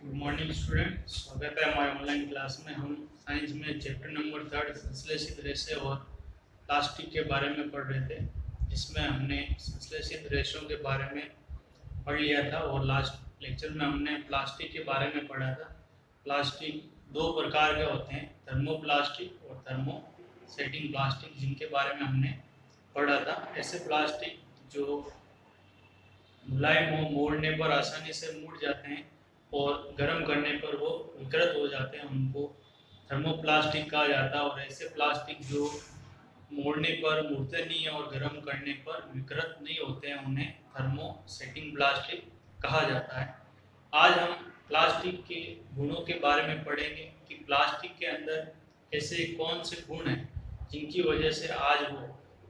Good morning student, स्वागत है हमारे ऑनलाइन क्लास में। हम साइंस में चैप्टर नंबर 3 संश्लेषित रेशे और प्लास्टिक के बारे में पढ़ रहे थे, जिसमें हमने संश्लेषित रेशों के बारे में पढ़ लिया था और लास्ट लेक्चर में हमने प्लास्टिक के बारे में पढ़ा था। प्लास्टिक दो प्रकार के होते हैं, थर्मोप्लास्टिक और थर्मोसेटिंग प्लास्टिक, जिनके बारे में हमने पढ़ा था। ऐसे प्लास्टिक जो मुलायम हो, मोड़ने पर आसानी से मुड़ जाते हैं और गर्म करने पर वो विकृत हो जाते हैं, उनको थर्मोप्लास्टिक कहा जाता है। और ऐसे प्लास्टिक जो मोड़ने पर मुड़ते नहीं है और गर्म करने पर विकृत नहीं होते हैं, उन्हें थर्मोसेटिंग प्लास्टिक कहा जाता है। आज हम प्लास्टिक के गुणों के बारे में पढ़ेंगे कि प्लास्टिक के अंदर ऐसे कौन से गुण हैं जिनकी वजह से आज वो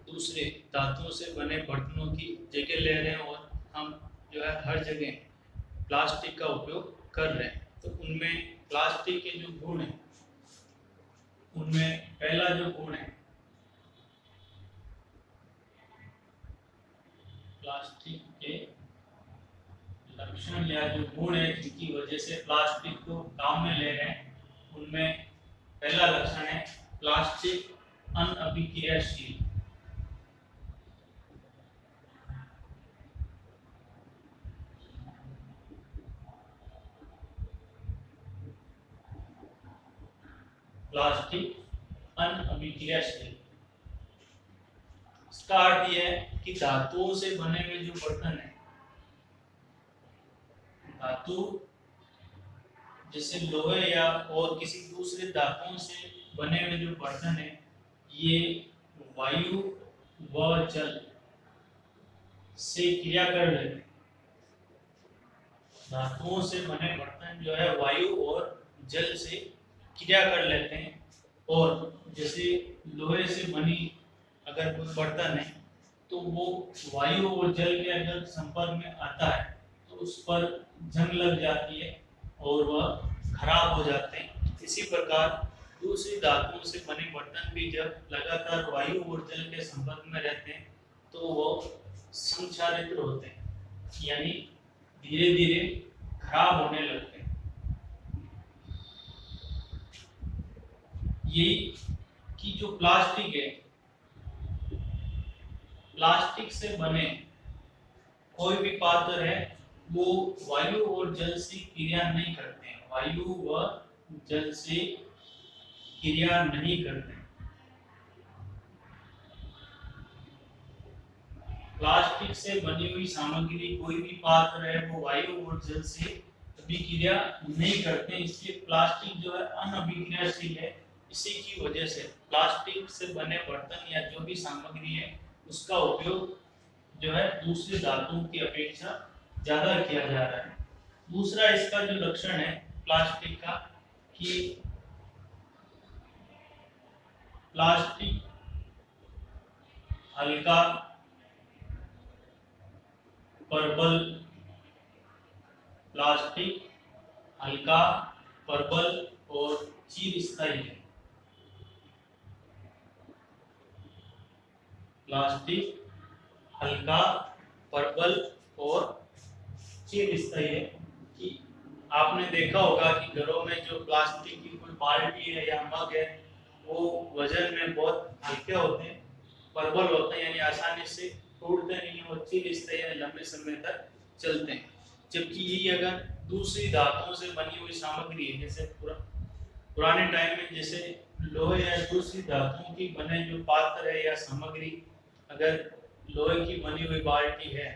दूसरे धातुओं से बने बर्तनों की जगह ले रहे हैं और हम जो है हर जगह प्लास्टिक का उपयोग कर रहे हैं। तो उनमें प्लास्टिक के जो गुण हैं, उनमें पहला जो गुण है प्लास्टिक के लक्षण या जो गुण है जिनकी वजह से प्लास्टिक को काम में ले रहे हैं, उनमें पहला लक्षण है प्लास्टिक अनअभिक्रियाशील। प्लास्टिक अनअभिक्रियाशील, इसका अर्थ यह है कि धातुओं से बने हुए जो बर्तन है, धातु जैसे लोहे या और किसी दूसरे धातुओं से बने हुए जो बर्तन है, ये वायु व जल से क्रिया कर लेते हैं। धातुओं से बने बर्तन जो है वायु और जल से क्रिया कर लेते हैं। और जैसे लोहे से बनी अगर कोई बर्तन है तो वो वायु और जल के अगर संपर्क में आता है तो उस पर जंग लग जाती है और वह खराब हो जाते हैं। इसी प्रकार दूसरी धातुओं से बने बर्तन भी जब लगातार वायु और जल के संपर्क में रहते हैं तो वो संक्षारित होते हैं, यानी धीरे धीरे खराब होने लगते हैं। यही कि जो प्लास्टिक है, प्लास्टिक से बने कोई भी पात्र है वो वायु और जल से क्रिया नहीं करते हैं, वायु व जल से क्रिया नहीं करते हैं। प्लास्टिक से बनी हुई सामग्री कोई भी पात्र है वो वायु और जल से अभिक्रिया नहीं करते, इसलिए प्लास्टिक जो है अनअभिक्रियाशील है। इसी की वजह से प्लास्टिक से बने बर्तन या जो भी सामग्री है उसका उपयोग जो है दूसरी धातुओं की अपेक्षा ज्यादा किया जा रहा है। दूसरा इसका जो लक्षण है प्लास्टिक का, कि प्लास्टिक हल्का, प्रबल, प्लास्टिक हल्का, प्रबल और चिरस्थायी है। प्लास्टिक हल्का, प्रबल और चिरस्थायी है। कि आपने देखा होगा कि घरों में जो प्लास्टिक की कोई बाल्टी है या मग है वो वजन में बहुत हल्के होते हैं, प्रबल होते हैं, यानी आसानी से टूटते नहीं है, और चिरस्थायी है, लंबे समय तक चलते हैं। जबकि यही अगर दूसरी धातुओं से बनी हुई सामग्री है, जैसे पुराने टाइम में जैसे लोहे या दूसरी धातुओं की बने जो पात्र है या सामग्री, अगर लोहे की बनी हुई बाल्टी है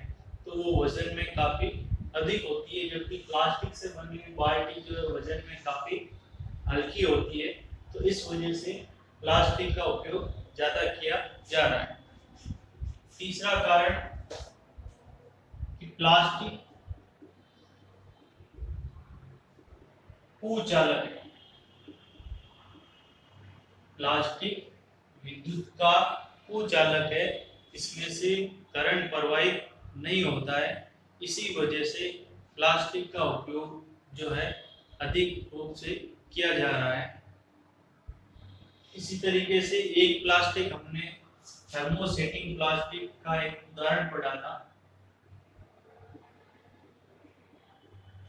तो वो वजन में काफी अधिक होती है, जबकि प्लास्टिक से बनी हुई बाल्टी जो है वजन में काफी हल्की होती है। तो इस वजह से प्लास्टिक का उपयोग ज्यादा किया जा रहा है। तीसरा कारण कि प्लास्टिक कुचालक है। प्लास्टिक विद्युत का कुचालक है, इसमें से करंट प्रवाहित नहीं होता है। इसी वजह से प्लास्टिक का उपयोग जो है अधिक रूप से किया जा रहा है। इसी तरीके से एक प्लास्टिक हमने थर्मोसेटिंग प्लास्टिक का एक उदाहरण पढ़ा था।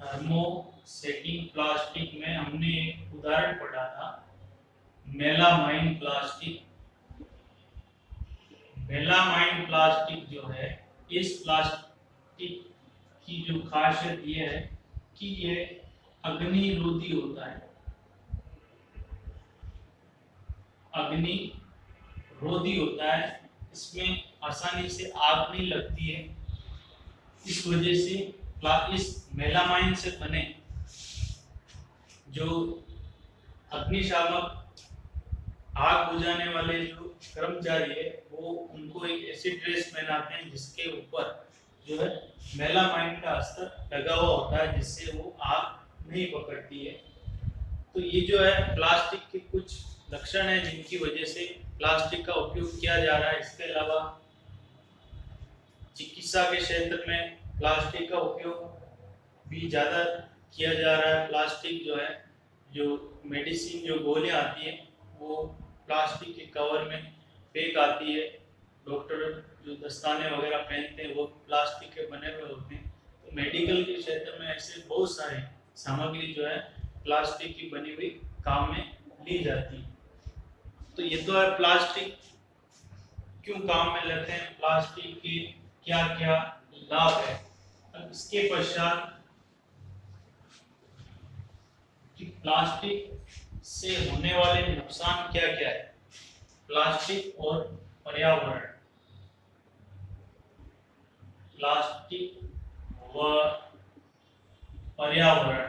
थर्मोसेटिंग प्लास्टिक में हमने एक उदाहरण पढ़ा था, मेलामाइन प्लास्टिक। मेलामाइन प्लास्टिक जो है, इस प्लास्टिक की जो खासियत ये है कि ये अग्निरोधी होता है, अग्निरोधी होता है। इसमें आसानी से आग नहीं लगती है। इस वजह से इस मेलामाइन से बने जो अग्निशामक आग बुझाने वाले जो कर्मचारी है, वो उनको एक ऐसी ड्रेस पहनाते हैं जिसके ऊपर जो है मेलामाइन का अस्तर लगा हुआ होता है, जिससे वो आग नहीं पकड़ती है। तो ये जो है प्लास्टिक के कुछ लक्षण है जिनकी वजह से प्लास्टिक का उपयोग किया जा रहा है। इसके अलावा चिकित्सा के क्षेत्र में प्लास्टिक का उपयोग भी ज़्यादा किया जा रहा है। प्लास्टिक जो है, जो मेडिसिन जो गोलियां आती है वो प्लास्टिक के कवर में पैक आती है। डॉक्टर जो दस्ताने वगैरह पहनते हैं वो प्लास्टिक के बने हुए होते हैं। तो मेडिकल के क्षेत्र में ऐसे बहुत सारे सामग्री जो है प्लास्टिक की बनी हुई काम में ली जाती है। तो ये तो है प्लास्टिक क्यों काम में लेते हैं, प्लास्टिक के क्या क्या लाभ है। अब इसके पश्चात कि प्लास्टिक से होने वाले नुकसान क्या क्या है। प्लास्टिक और पर्यावरण, प्लास्टिक व पर्यावरण।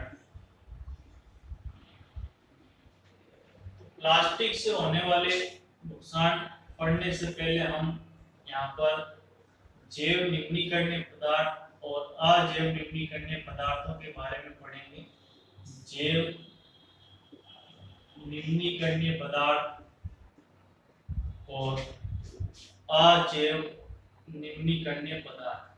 प्लास्टिक से होने वाले नुकसान पढ़ने से पहले हम यहाँ पर जैव निम्नीकरणीय पदार्थ और अजैव निम्नीकरणीय पदार्थों के बारे में पढ़ेंगे। जैव निम्नीकरणीय पदार्थ और अजैव निम्नीकरणीय पदार्थ।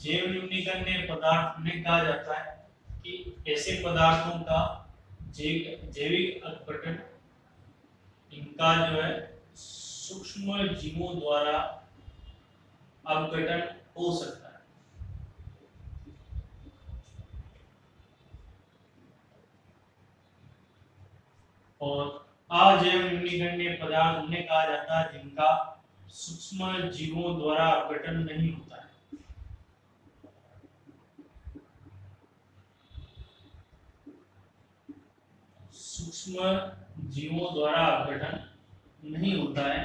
जैव निम्नीकरणीय पदार्थ में कहा जाता है कि ऐसे पदार्थों का जैविक अपघटन, इनका जो है सूक्ष्म जीवों द्वारा अपघटन हो सकता है। और अजैव निम्नीकरणीय पदार्थ उन्हें कहा जाता है जिनका सूक्ष्म जीवों द्वारा अपघटन नहीं होता है। सूक्ष्म जीवों द्वारा अपघटन नहीं होता है।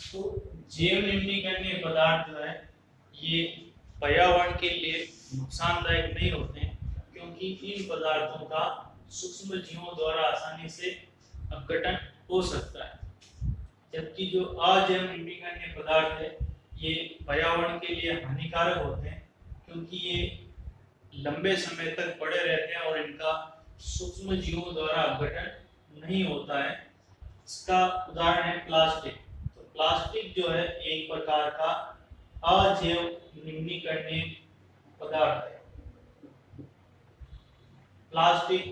तो जैव निम्नीकरणीय पदार्थ जो है ये पर्यावरण के लिए नुकसानदायक नहीं होते हैं, क्योंकि इन पदार्थों का सूक्ष्म जीवों द्वारा आसानी से अपघटन हो सकता है। जबकि जो अजैव निम्नीकरणीय पदार्थ है ये पर्यावरण के लिए हानिकारक होते हैं, क्योंकि ये लंबे समय तक पड़े रहते हैं और इनका सूक्ष्म जीवों द्वारा अपघटन नहीं होता है। इसका उदाहरण है प्लास्टिक। तो प्लास्टिक जो है एक प्रकार का अजैव निम्नीकरणीय पदार्थ है। प्लास्टिक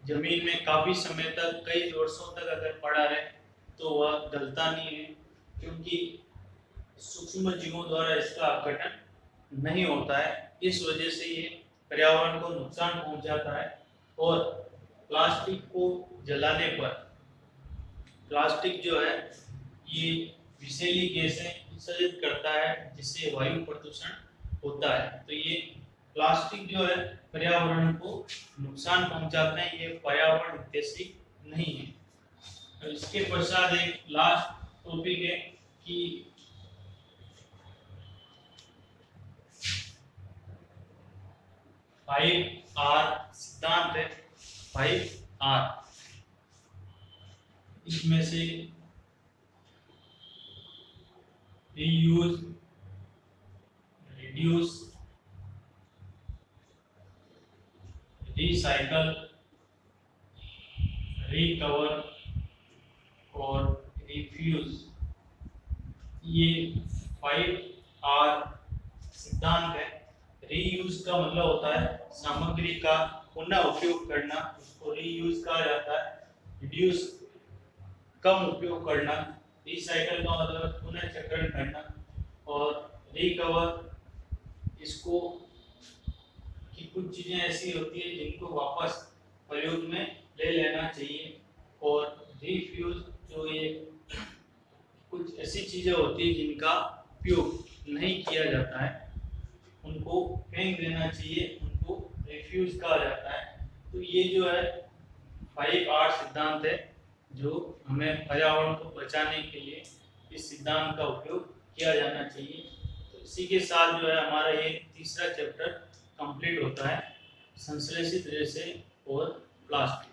जमीन में काफी समय तक, कई वर्षों तक अगर पड़ा रहे तो वह गलता नहीं है, क्योंकि सूक्ष्म जीवों द्वारा इसका अपघटन नहीं होता है। इस वजह से ये पर्यावरण को नुकसान पहुंचाता है। और प्लास्टिक को जलाने पर प्लास्टिक जो है ये विषैली गैसें उत्सर्जित करता है, जिससे वायु प्रदूषण होता है। तो ये प्लास्टिक जो है पर्यावरण को नुकसान पहुंचाते हैं, ये पर्यावरण हितैषी नहीं है। तो इसके पश्चात एक लास्ट टॉपिक है कि फाइव आर सिद्धांत है। 5R, इसमें से रीयूज, रिड्यूस, रिसाइकल, रिकवर और रिफ्यूज, ये 5R सिद्धांत है। रीयूज का मतलब होता है सामग्री का पुनः उपयोग करना, उसको रीयूज कहा जाता है। रिड्यूस कम उपयोग करना, रिसाइकल का मतलब पुनर्चक्रण करना, और रिकवर इसको कि कुछ चीज़ें ऐसी होती है जिनको वापस प्रयोग में ले लेना चाहिए, और रीफ्यूज जो ये कुछ ऐसी चीज़ें होती है जिनका उपयोग नहीं किया जाता है उनको फेंक देना चाहिए, उनको रिफ्यूज कहा जाता है। तो ये जो है 5R सिद्धांत है जो हमें पर्यावरण को बचाने के लिए इस सिद्धांत का उपयोग किया जाना चाहिए। तो इसी के साथ जो है हमारा ये तीसरा चैप्टर कंप्लीट होता है, संश्लेषित रेशे और प्लास्टिक।